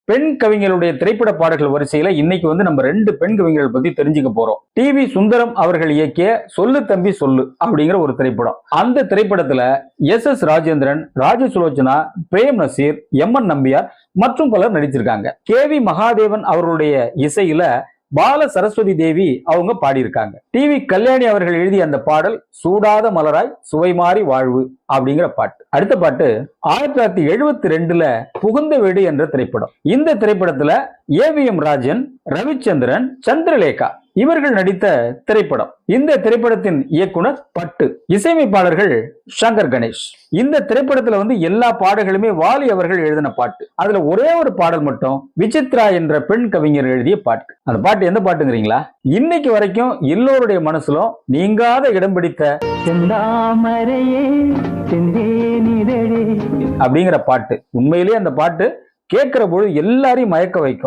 பெண் கவிஞருடைய திரைப்பட பாடல்கள் வரிசையில இன்னைக்கு நம்ம 2 பெண் கவிஞர்கள் பத்தி தெரிஞ்சுக்க போறோம். டி.வி. சுந்தரம் அவர்கள் இயக்கிய சொல்லு தம்பி சொல்லு அப்படிங்கிற ஒரு திரைப்படம். அந்த திரைப்படத்துல எஸ்.எஸ். ராஜேந்திரன், ராஜசுலோச்சனா, பிரேம் நசீர், எம்.என். நம்பியார் மற்றும் பலர் நடிச்சிருக்காங்க. கே.வி. மகாதேவன் அவர்களுடைய இசையில பால சரஸ்வதி தேவி அவங்க பாடியிருக்காங்க. டி.வி. கல்யாணி அவர்கள் எழுதிய அந்த பாடல் சூடாத மலராய் சுவை மாறி வாழ்வு அப்படிங்கிற பாட்டு. அடுத்த பாட்டு 1972ல புகுந்த வீடு என்ற திரைப்படம். இந்த திரைப்படத்துல ஏ.வி.எம். ராஜன், ரவிச்சந்திரன், சந்திரலேகா இவர்கள் நடித்த திரைப்படம். இந்த திரைப்படத்தின் இயக்குனர் பட்டு, இசையமைப்பாளர்கள் சங்கர் கணேஷ். இந்த திரைப்படத்துல எல்லா பாடல்களுமே வாலி அவர்கள் எழுதின பாட்டு. அதுல ஒரே ஒரு பாடல் மட்டும் விசித்ரா என்ற பெண் கவிஞர் எழுதிய பாட்டு. அந்த பாட்டு எந்த பாட்டுங்கிறீங்களா? இன்னைக்கு வரைக்கும் எல்லோருடைய மனசுலும் நீங்காத இடம் பிடித்த அப்படிங்கிற பாட்டு. உண்மையிலேயே அந்த பாட்டு கேட்கிற பொழுது எல்லாரையும் மயக்க வைக்கும்.